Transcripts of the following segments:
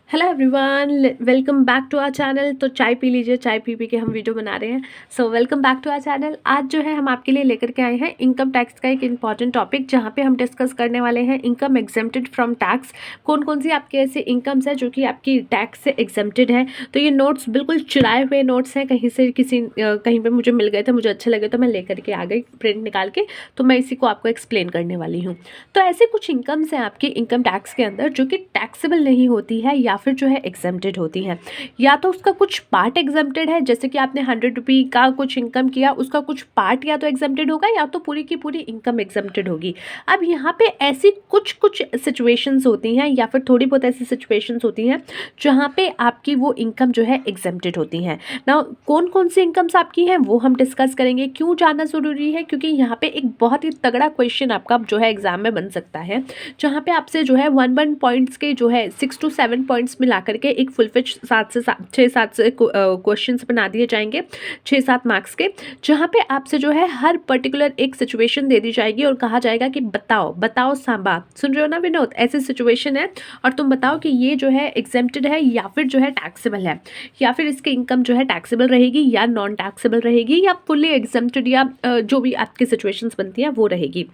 Hello everyone, welcome back to our channel. तो चाय P लीजिए, चाय पी पी के हम वीडियो बना रहे हैं। So welcome back to our channel. आज जो है हम आपके लिए लेकर के आए हैं इनकम टैक्स का एक इंपॉर्टेंट टॉपिक, जहां पे हम डिस्कस करने वाले हैं इनकम एग्जेम्प्टेड फ्रॉम टैक्स। कौन कौन सी आपके ऐसे इनकम्स है जो कि आपकी टैक्स से एग्जेम्प्टेड है। तो ये नोट्स बिल्कुल चुराए हुए नोट्स हैं, कहीं से कहीं पर मुझे मिल गए थे, मुझे अच्छे लगे तो मैं लेकर के आ गई प्रिंट निकाल के। तो मैं इसी को आपको एक्सप्लेन करने वाली हूँ। तो ऐसे कुछ इनकम्स हैं आपकी इनकम टैक्स के अंदर जो कि टैक्सेबल नहीं होती है या फिर जो है एग्जेम्प्टेड होती है। या तो उसका कुछ पार्ट एग्जेम्प्टेड है, जैसे कि आपने 100 रुपये का कुछ इनकम किया, उसका कुछ पार्ट या तो एग्जेम्प्टेड होगा या तो पूरी की पूरी इनकम एग्जेम्प्टेड होगी। अब यहाँ पे ऐसी कुछ कुछ सिचुएशंस होती हैं या फिर थोड़ी बहुत ऐसी सिचुएशंस होती हैं जहाँ पे आपकी वो इनकम जो है एग्जेम्प्टेड होती हैं ना। कौन कौन सी इनकम्स आपकी हैं वो हम डिस्कस करेंगे। क्यों जानना ज़रूरी है? क्योंकि यहाँ पे एक बहुत ही तगड़ा क्वेश्चन आपका जो है एग्जाम में बन सकता है, जहाँ पे आपसे जो है 1 पॉइंट्स के जो है 6 to 7 पॉइंट्स मिला करके एक फुल फिच 6-7 से क्वेश्चंस बना दिए जाएंगे, 6-7 मार्क्स के, जहाँ पे आपसे जो है हर पर्टिकुलर एक सिचुएशन दे दी जाएगी और कहा जाएगा कि बताओ बताओ सांबा, सुन रहे हो ना विनोद, ऐसी सिचुएशन है और तुम बताओ कि ये जो है एग्जेम्प्टेड है या फिर जो है टैक्सेबल है, या फिर इसकी इनकम जो है टैक्सेबल रहेगी या नॉन टैक्सेबल रहेगी या फुल्ली एग्जेम्प्टेड, या जो भी आपकी सिचुएशंस बनती हैं वो रहेगी।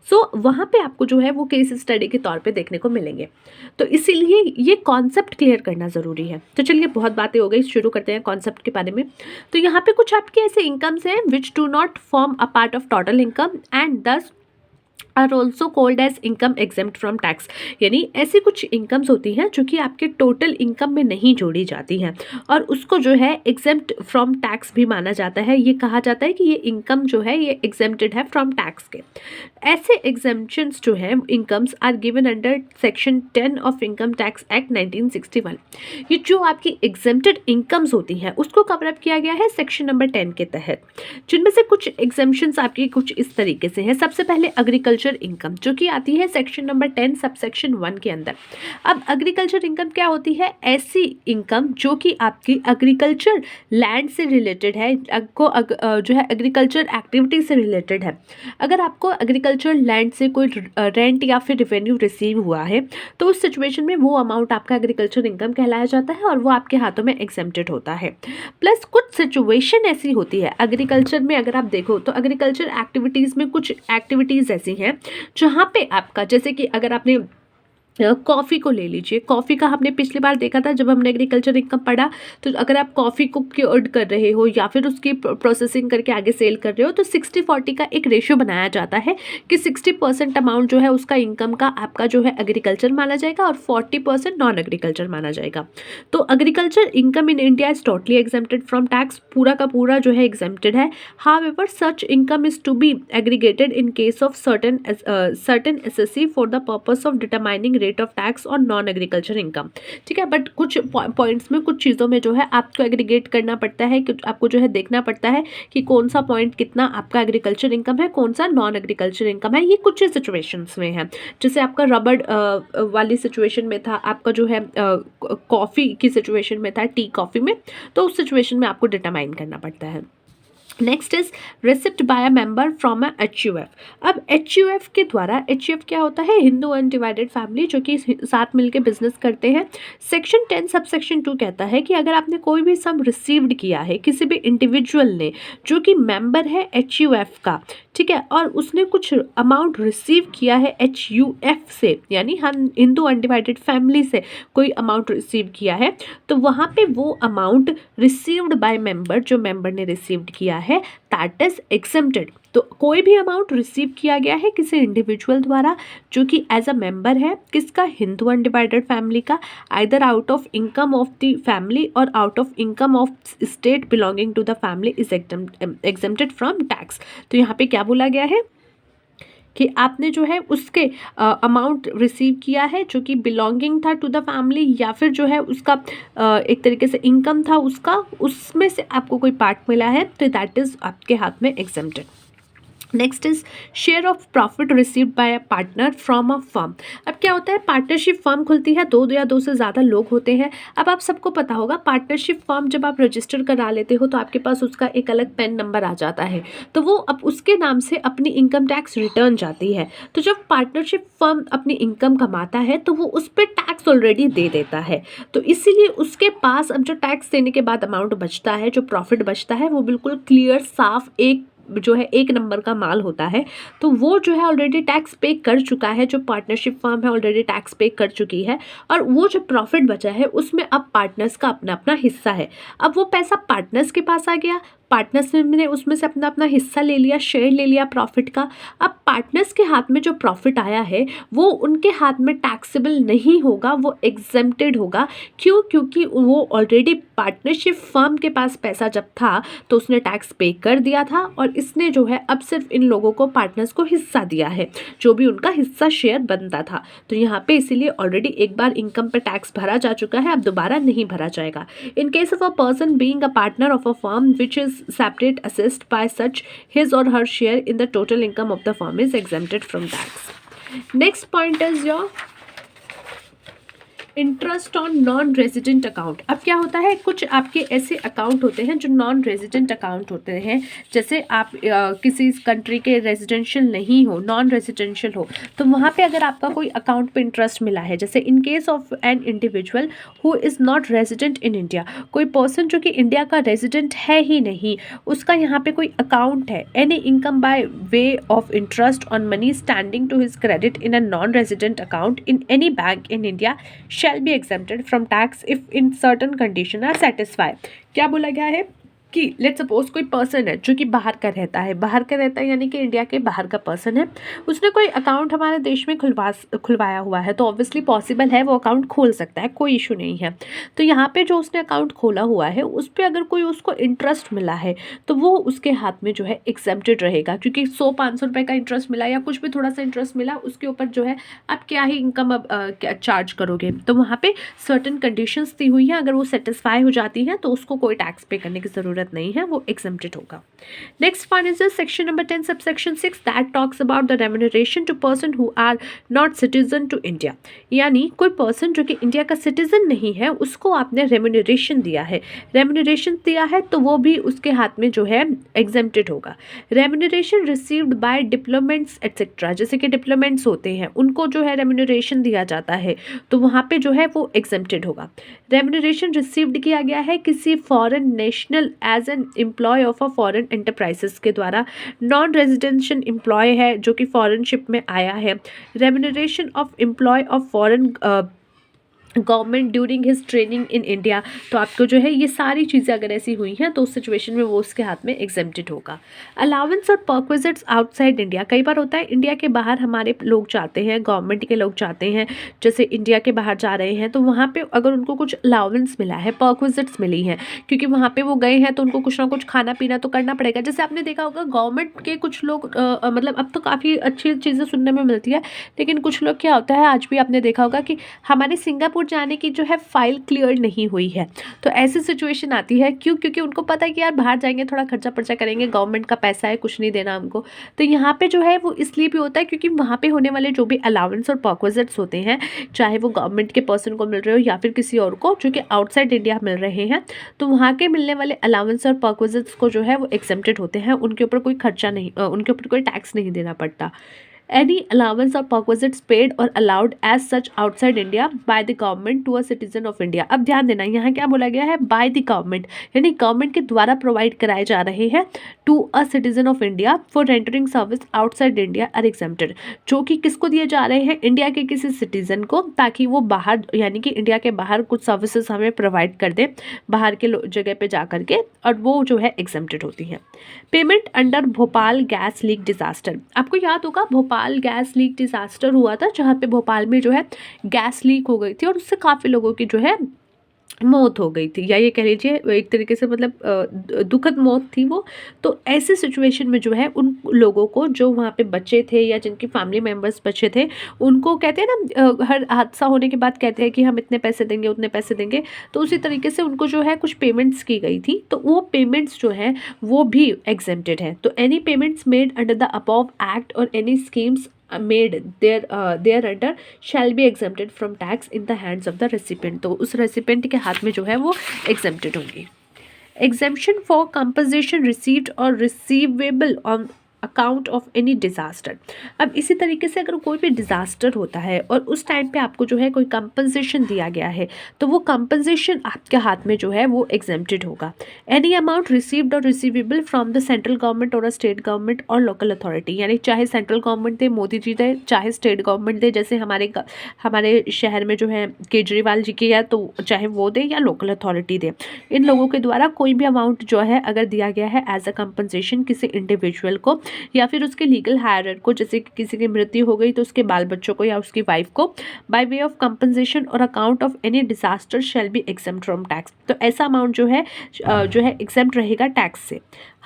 सो वहाँ पे आपको जो है वो केस स्टडी के तौर पे देखने को मिलेंगे। तो इसीलिए ये कॉन्सेप्ट क्लियर करना ज़रूरी है। तो चलिए, बहुत बातें हो गई, शुरू करते हैं कॉन्सेप्ट के बारे में। तो यहाँ पे कुछ आपके ऐसे इनकम्स हैं which do not form a part of total income and these are also called as income exempt from tax. यानी ऐसी कुछ इनकम्स होती हैं जो कि आपके टोटल इनकम में नहीं जोड़ी जाती हैं और उसको जो है एग्जेम्प्ट फ्रॉम टैक्स भी माना जाता है। ये कहा जाता है कि ये इनकम जो है ये एग्जेम्प्टेड है फ्रॉम टैक्स के। ऐसे एग्जेम्पशंस जो है incomes are given under section 10 of income tax act 1961। ये जो आपकी एग्जेम्प्टेड इनकम्स होती हैं उसको कवर अप किया गया है सेक्शन नंबर 10 के तहत, जिनमें से कुछ एग्जेम्पशंस आपकी कुछ इस तरीके से हैं। सबसे पहले एग्रीकल्चर इनकम जो कि आती है सेक्शन नंबर 10 सबसेक्शन 1 के अंदर। अब एग्रीकल्चर इनकम क्या होती है? ऐसी इनकम जो कि आपकी एग्रीकल्चर लैंड से रिलेटेड है, जो है एग्रीकल्चर एक्टिविटी से रिलेटेड है। अगर आपको एग्रीकल्चर लैंड से कोई रेंट या फिर रेवेन्यू रिसीव हुआ है तो उस सिचुएशन में वो अमाउंट आपका एग्रीकल्चर इनकम कहलाया जाता है और वो आपके हाथों में एग्जेम्प्टेड होता है। प्लस कुछ सिचुएशन ऐसी होती है एग्रीकल्चर में, अगर आप देखो तो एग्रीकल्चर एक्टिविटीज़ में कुछ एक्टिविटीज़ ऐसी हैं जहाँ पे आपका, जैसे कि अगर आपने कॉफ़ी को ले लीजिए। कॉफ़ी का हमने पिछली बार देखा था जब हमने एग्रीकल्चर इनकम पढ़ा, तो अगर आप कॉफ़ी को क्योर्ड कर रहे हो या फिर उसकी प्रोसेसिंग करके आगे सेल कर रहे हो तो 60-40 का एक रेशियो बनाया जाता है कि 60% अमाउंट जो है उसका इनकम का आपका जो है एग्रीकल्चर माना जाएगा और 40% नॉन एग्रीकल्चर माना जाएगा। तो agriculture income in India is totally exempted from tax, पूरा का पूरा जो है एग्जेम्प्टेड है। However such income is to be aggregated in case of certain assessees for the purpose of determining rate of tax और नॉन एग्रीकल्चर इनकम। ठीक है, but कुछ पॉइंट्स में, कुछ चीज़ों में जो है आपको एग्रीगेट करना पड़ता है, कि आपको जो है देखना पड़ता है कि कौन सा पॉइंट कितना आपका एग्रीकल्चर इनकम है, कौन सा नॉन एग्रीकल्चर इनकम है। ये कुछ सिचुएशंस में है, जैसे आपका रबड़ वाली सिचुएशन में था, आपका जो है कॉफ़ी की सिचुएशन में था, टी कॉफ़ी में, तो उस सिचुएशन में आपको डिटरमाइन करना पड़ता है। Next is receipt by a member from a HUF। अब HUF के द्वारा, HUF क्या होता है? हिंदू अनडिवाइडेड फैमिली, जो कि साथ मिलकर बिजनेस करते हैं। सेक्शन 10 सबसेक्शन 2 कहता है कि अगर आपने कोई भी सम रिसीव्ड किया है किसी भी इंडिविजुअल ने जो कि मेंबर है HUF का, ठीक है, और उसने कुछ अमाउंट रिसीव किया है HUF से, यानी हम हिंदू अनडिवाइडेड फैमिली से कोई अमाउंट रिसीव किया है, तो वहाँ पे वो अमाउंट रिसीव्ड बाय मेंबर, जो मेंबर ने रिसीव्ड किया है, दैट इज एग्जेम्प्टेड। तो कोई भी अमाउंट रिसीव किया गया है किसी इंडिविजुअल द्वारा जो कि एज अ मेंबर है किसका? हिंदू अनडिवाइडेड फैमिली का, either out of income of the family और out of income of state belonging to the family, is exempted from tax. तो यहाँ पे क्या बोला गया है कि आपने जो है उसके अमाउंट रिसीव किया है जो कि बिलोंगिंग था टू द फैमिली, या फिर जो है उसका एक तरीके से इनकम था उसका, उसमें से आपको कोई पार्ट मिला है, तो दैट इज़ आपके हाथ में exempted. Next is share of profit received by a partner from a firm. अब क्या होता है, पार्टनरशिप फर्म खुलती है, दो या दो से ज़्यादा लोग होते हैं। अब आप सबको पता होगा पार्टनरशिप फर्म जब आप रजिस्टर करा लेते हो तो आपके पास उसका एक अलग पैन नंबर आ जाता है, तो वो अब उसके नाम से अपनी इनकम टैक्स रिटर्न जाती है। तो जब पार्टनरशिप फर्म अपनी इनकम कमाता है तो वो उस पर टैक्स ऑलरेडी दे देता है, तो इसीलिए उसके पास अब जो टैक्स देने के बाद अमाउंट बचता है, जो प्रॉफिट बचता है, वो बिल्कुल क्लियर साफ एक जो है एक नंबर का माल होता है। तो वो जो है ऑलरेडी टैक्स पे कर चुका है, जो पार्टनरशिप फर्म है ऑलरेडी टैक्स पे कर चुकी है, और वो जो प्रॉफिट बचा है उसमें अब पार्टनर्स का अपना अपना हिस्सा है। अब वो पैसा पार्टनर्स के पास आ गया, पार्टनर्स ने उसमें से अपना अपना हिस्सा ले लिया, शेयर ले लिया प्रॉफिट का। अब पार्टनर्स के हाथ में जो प्रॉफिट आया है वो उनके हाथ में टैक्सेबल नहीं होगा, वो एग्जेम्प्टेड होगा। क्यों? क्योंकि वो ऑलरेडी पार्टनरशिप फर्म के पास पैसा जब था तो उसने टैक्स पे कर दिया था, और इसने जो है अब सिर्फ इन लोगों को, पार्टनर्स को हिस्सा दिया है, जो भी उनका हिस्सा शेयर बनता था। तो यहाँ पे इसीलिए ऑलरेडी एक बार इनकम पे टैक्स भरा जा चुका है, अब दोबारा नहीं भरा जाएगा। इन case of a person being a partner of a firm which is separate assessed by such, his or her share in the total income of the firm is exempted from tax. Next point is your interest on non resident account. अब क्या होता है, कुछ आपके ऐसे account होते हैं जो नॉन रेजिडेंट अकाउंट होते हैं, जैसे आप किसी कंट्री के रेजिडेंशियल नहीं हो, नॉन रेजिडेंशियल हो, तो वहाँ पे अगर आपका कोई अकाउंट पे इंटरेस्ट मिला है, जैसे इन case of an individual who is not resident in India, कोई पर्सन जो कि इंडिया का रेजिडेंट है ही नहीं, उसका यहाँ पे कोई अकाउंट है, any income by way of interest on money standing to his credit in a non resident account in any bank in India shall be exempted from tax if in certain condition are satisfied। क्या बोला गया है कि let suppose कोई person है जो कि बाहर का रहता है, बाहर का रहता है यानी कि इंडिया के बाहर का पर्सन है, उसने कोई अकाउंट हमारे देश में खुलवाया हुआ है, तो ऑब्वियसली पॉसिबल है वो अकाउंट खोल सकता है, कोई इशू नहीं है। तो यहाँ पे जो उसने अकाउंट खोला हुआ है उस पर अगर कोई उसको इंटरेस्ट मिला है तो वो उसके हाथ में जो है एग्जेम्प्टेड रहेगा, क्योंकि 100-500 रुपये का इंटरेस्ट मिला या कुछ भी थोड़ा सा इंटरेस्ट मिला, उसके ऊपर जो है आप क्या ही इनकम अब चार्ज करोगे। तो वहाँ पे सर्टन कंडीशंस दी हुई हैं, अगर वो सेटिस्फाई हो जाती हैं तो उसको कोई टैक्स पे करने की ज़रूरत नहीं है, वो एग्जेम्प्टेड होगा। Next point is section number 10 subsection 6 that talks about the remuneration to person who are not citizen to India. यानी कोई पर्सन जो कि इंडिया का सिटीजन नहीं है उसको आपने रेम्यूनरेशन दिया है, रेम्यूनरेशन दिया है तो वो भी उसके हाथ में जो है एग्जेम्प्टेड होगा। रेम्यूनरेशन रिसीव्ड बाय डिप्लोमेंट्स एटसेट्रा, जैसे कि डिप्लोमेंट्स होते हैं उनको जो है रेम्यूनरेशन दिया जाता है, तो वहाँ पे जो है वो एग्जेम्प्टेड होगा। रेम्यूनरेशन रिसीव्ड किया गया है किसी foreign national as an employ of a foreign enterprises के द्वारा, नॉन रेजिडेंशियल एम्प्लॉय है जो कि फॉरेनशिप में आया है। Remuneration of employ of foreign government during his training in India, तो आपको जो है ये सारी चीज़ें अगर ऐसी हुई हैं तो उस सिचुएशन में वो उसके हाथ में एग्जेम्प्टेड होगा। अलाउंस और परक्विजिट्स आउटसाइड इंडिया, कई बार होता है इंडिया के बाहर हमारे लोग जाते हैं, गवर्नमेंट के लोग जाते हैं, जैसे इंडिया के बाहर जा रहे हैं, तो वहाँ पे अगर उनको कुछ अलाउंस मिला है, परक्विजिट्स मिली हैं, क्योंकि वहाँ पे वो गए हैं तो उनको कुछ ना कुछ खाना पीना तो करना पड़ेगा। जैसे आपने देखा होगा गवर्नमेंट के कुछ लोग मतलब अब तो काफ़ी अच्छी चीज़ें सुनने में मिलती है, लेकिन कुछ लोग क्या होता है, आज भी आपने देखा होगा कि हमारे सिंगापुर जाने की जो है फाइल क्लियर नहीं हुई है, तो ऐसी सिचुएशन आती है। क्यों? क्योंकि उनको पता है कि यार बाहर जाएंगे थोड़ा खर्चा पर्चा करेंगे, गवर्नमेंट का पैसा है, कुछ नहीं देना हमको। तो यहाँ पे जो है वो इसलिए भी होता है क्योंकि वहाँ पे होने वाले जो भी अलाउंस और परक्विजिट्स होते हैं, चाहे वो गवर्नमेंट के पर्सन को मिल रहे हो या फिर किसी और को जो कि आउटसाइड इंडिया मिल रहे हैं, तो वहाँ के मिलने वाले अलाउंस और परक्विजिट्स को जो है वो एग्जेम्प्टेड होते हैं, उनके ऊपर कोई खर्चा नहीं, उनके ऊपर कोई टैक्स नहीं देना पड़ता। Any allowance or perquisites paid or allowed as such outside India by the government to a citizen of India। अब ध्यान देना यहाँ क्या बोला गया है, by the government, यानी गवर्नमेंट के द्वारा प्रोवाइड कराए जा रहे हैं to a citizen of India for rendering service outside India are exempted, जो कि किसको दिए जा रहे हैं, इंडिया के किसी सिटीजन को, ताकि वो बाहर यानी कि इंडिया के बाहर कुछ सर्विसेज हमें प्रोवाइड कर दे बाहर के जगह पे जा करके, और वो जो है एग्जेम्प्टेड होती हैं। Payment under Bhopal gas leak disaster, आपको याद होगा भोपाल गैस लीक डिजास्टर हुआ था, जहाँ पे भोपाल में जो है गैस लीक हो गई थी और उससे काफ़ी लोगों की जो है मौत हो गई थी, या ये कह लीजिए एक तरीके से मतलब दुखद मौत थी वो। तो ऐसे सिचुएशन में जो है उन लोगों को जो वहाँ पे बचे थे या जिनकी फैमिली मेंबर्स बचे थे, उनको कहते हैं ना हर हादसा होने के बाद कहते हैं कि हम इतने पैसे देंगे, उतने पैसे देंगे। तो उसी तरीके से उनको जो है कुछ पेमेंट्स की गई थी, तो वो पेमेंट्स जो है वो भी एग्जेम्प्टेड है। तो any payments made under the above act और any schemes made there under shall be exempted from tax in the hands of the recipient। तो उस recipient के हाथ में जो है वो exempted होंगी। Exemption for compensation received or receivable on account of any disaster. अब इसी तरीके से अगर कोई भी डिज़ास्टर होता है और उस टाइम पे आपको जो है कोई कंपनसेशन दिया गया है, तो वो कंपनसेशन आपके हाथ में जो है वो एग्जेम्प्टेड होगा। एनी अमाउंट रिसीव्ड और receivable from the central government और स्टेट गवर्नमेंट और लोकल अथॉरिटी, यानी चाहे सेंट्रल गवर्नमेंट दे, मोदी जी दे, चाहे स्टेट गवर्नमेंट दे, जैसे हमारे शहर में जो है केजरीवाल जी की है, तो चाहे वो दे या लोकल अथॉरिटी दे, इन लोगों के द्वारा कोई भी अमाउंट जो है अगर दिया गया है एज अ कंपनसेशन किसी इंडिविजुअल को या फिर उसके लीगल हायरर को, जैसे कि किसी की मृत्यु हो गई तो उसके बाल बच्चों को या उसकी वाइफ को, बाय वे ऑफ कंपनसेशन और account of any disaster shall be exempt from tax. तो ऐसा अमाउंट जो है एग्जेम्प्ट रहेगा टैक्स से।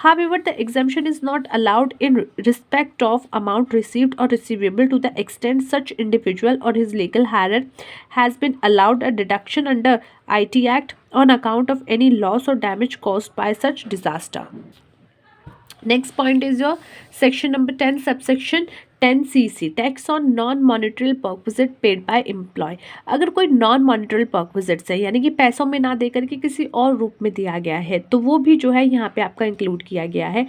However, the exemption is not allowed in respect of amount received or receivable to the extent such individual or his legal heir has been allowed a deduction under IT Act on account of any loss or damage caused by such disaster। Next point is your section number 10 subsection 10cc tax on non monetary perquisite paid by employ. अगर कोई non monetary perquisites है, यानी कि पैसों में ना देकर के किसी और रूप में दिया गया है, तो वो भी जो है यहाँ पे आपका इंक्लूड किया गया है।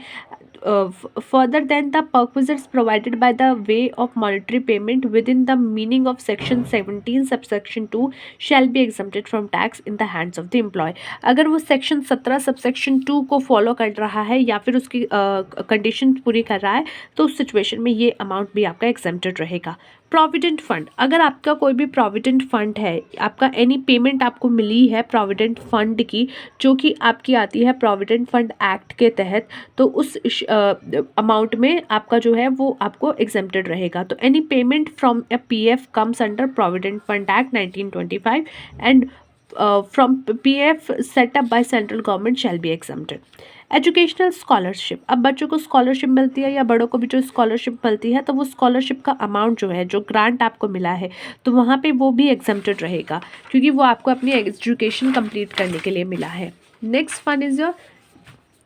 further than the perquisites provided by the way of monetary payment within the meaning of section 17 subsection 2 shall be exempted from tax in the hands of the employee। अगर वो सेक्शन 17 सबसेक्शन 2 को follow कर रहा है या फिर उसकी condition पूरी कर रहा है, तो उस सिचुएशन में ये अमाउंट भी आपका एग्जेम्प्टेड रहेगा। प्रोविडेंट फंड, अगर आपका कोई भी प्रोविडेंट फंड है, आपका एनी पेमेंट आपको मिली है प्रोविडेंट फंड की, जो कि आपकी आती है प्रोविडेंट फंड एक्ट के तहत, तो उस अमाउंट में आपका जो है वो आपको एग्जेम्प्टेड रहेगा। तो any payment from A PF comes under provident fund act 1925 and from PF setup by central government shall be exempted. Educational scholarship, अब बच्चों को स्कॉलरशिप मिलती है या बड़ों को भी जो स्कॉलरशिप मिलती है, तो वो स्कॉलरशिप का अमाउंट जो है, जो ग्रांट आपको मिला है, तो वहाँ पे वो भी एग्जेम्प्टेड रहेगा, क्योंकि वो आपको अपनी एजुकेशन कंप्लीट करने के लिए मिला है। Next one is your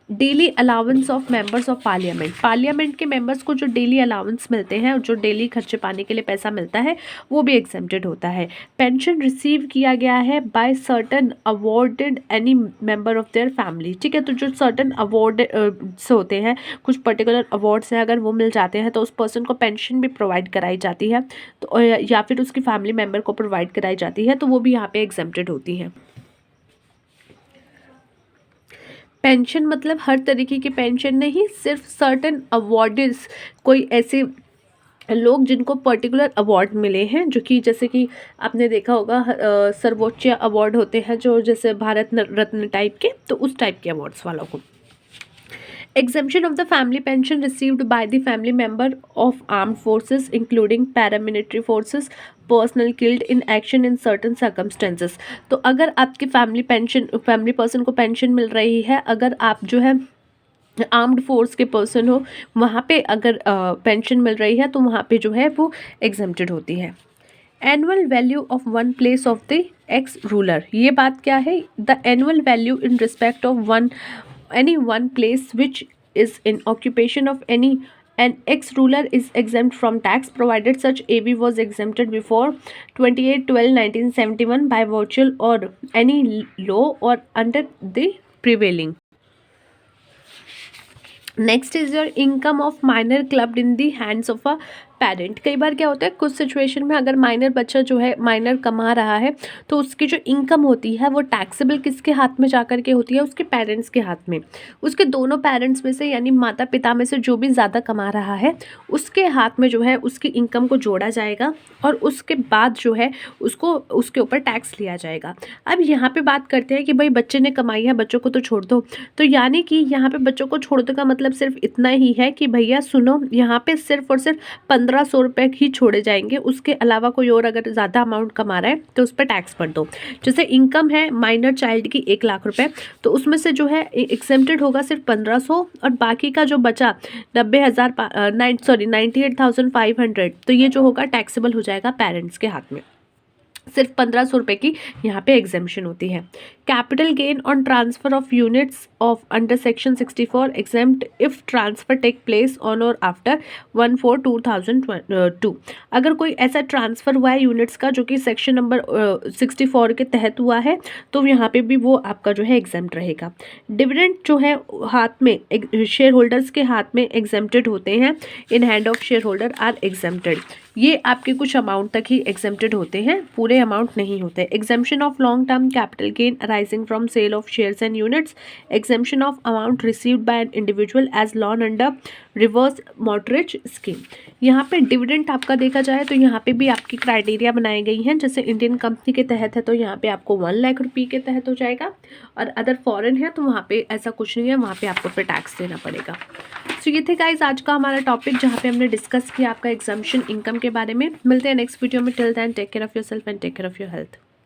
daily allowance of members of parliament. Parliament के मेंबर्स को जो डेली अलाउंस मिलते हैं और जो डेली खर्चे पाने के लिए पैसा मिलता है, वो भी एग्जेम्प्टेड होता है। पेंशन रिसीव किया गया है by certain awarded any member of their family, ठीक है। तो जो सर्टन अवॉर्ड से होते हैं, कुछ पर्टिकुलर अवार्ड्स हैं, अगर वो मिल जाते हैं तो उस पर्सन को पेंशन भी प्रोवाइड कराई जाती है, तो या फिर उसकी फैमिली मेम्बर को प्रोवाइड कराई जाती है, तो वो भी यहाँ पे एग्जेम्प्टेड होती है। पेंशन मतलब हर तरीके की पेंशन नहीं, सिर्फ सर्टेन अवार्ड्स, कोई ऐसे लोग जिनको पर्टिकुलर अवार्ड मिले हैं, जो कि जैसे कि आपने देखा होगा सर्वोच्च अवार्ड होते हैं जो जैसे भारत रत्न टाइप के, तो उस टाइप के अवार्ड्स वालों को। Exemption of the family pension received by the family member of armed forces including paramilitary forces personal killed in action in certain circumstances. तो अगर आपकी फैमिली पर्सन को पेंशन मिल रही है, अगर आप जो है आर्म्ड फोर्स के पर्सन हो, वहाँ पे अगर पेंशन मिल रही है, तो वहाँ पे जो है वो एग्जेम्प्टेड होती है। Annual value of one place of the x ruler, ये बात क्या है? The annual value in respect of any one place which is in occupation of any an ex-ruler is exempt from tax provided such AV was exempted before 28/12/1971 by virtue or any law or under the prevailing। Next is your income of minor clubbed in the hands of a parent. कई बार क्या होता है, कुछ situation में अगर minor बच्चा जो है माइनर कमा रहा है, तो उसकी जो इनकम होती है वो टैक्सेबल किसके हाथ में जा कर के होती है? उसके पेरेंट्स के हाथ में। उसके दोनों पेरेंट्स में से, यानी माता पिता में से जो भी ज़्यादा कमा रहा है, उसके हाथ में जो है उसकी इनकम को जोड़ा जाएगा और उसके बाद जो है उसको उसके ऊपर टैक्स लिया जाएगा। अब यहाँ पे बात करते हैं कि भाई बच्चे ने कमाई है, बच्चों को तो छोड़ दो। तो यानी कि यहाँ पे बच्चों को छोड़ दो का मतलब सिर्फ इतना ही है कि भैया सुनो, यहाँ पे सिर्फ और सिर्फ 1500 रुपये ही छोड़े जाएंगे, उसके अलावा कोई और अगर ज़्यादा अमाउंट कमा रहा है तो उस पर टैक्स भर दो। जैसे इनकम है माइनर चाइल्ड की 1 लाख रुपए, तो उसमें से जो है एग्जेम्प्टेड होगा सिर्फ 1500, और बाकी का जो बचा 98,500, तो ये जो होगा टैक्सेबल हो जाएगा पेरेंट्स के हाथ में। सिर्फ 1500 रुपये की यहाँ पे एग्जेम्पशन होती है। Capital gain on transfer of units of under section 64 exempt if transfer take place on or after 1/4/2002। अगर कोई ऐसा ट्रांसफर हुआ है यूनिट्स का जो कि सेक्शन नंबर 64 के तहत हुआ है, तो यहाँ पे भी वो आपका जो है एग्जेम्प्ट रहेगा। डिविडेंड जो है हाथ में शेयर होल्डर्स के हाथ में एग्जेम्प्टेड होते हैं, in hand of shareholder are exempted. ये आपके कुछ अमाउंट तक ही एग्जेम्प्टेड होते हैं, पूरे अमाउंट नहीं होते। Exemption of long term capital gain arising from sale of shares and units, exemption of amount received by an individual as loan under reverse mortgage scheme. यहाँ पे डिविडेंड आपका देखा जाए तो यहाँ पे भी आपकी क्राइटेरिया बनाई गई हैं। जैसे इंडियन कंपनी के तहत है तो यहाँ पे आपको 1 लाख रुपये के तहत हो जाएगा, और अदर फॉरेन है तो वहाँ पे ऐसा कुछ नहीं है, वहाँ पे आपको फिर टैक्स देना पड़ेगा। तो ये थे गाइस आज का हमारा टॉपिक, जहाँ पे हमने डिस्कस किया आपका एग्जम्पशन इनकम के बारे में। मिलते हैं नेक्स्ट वीडियो में। Till then take care of yourself and take care of your health.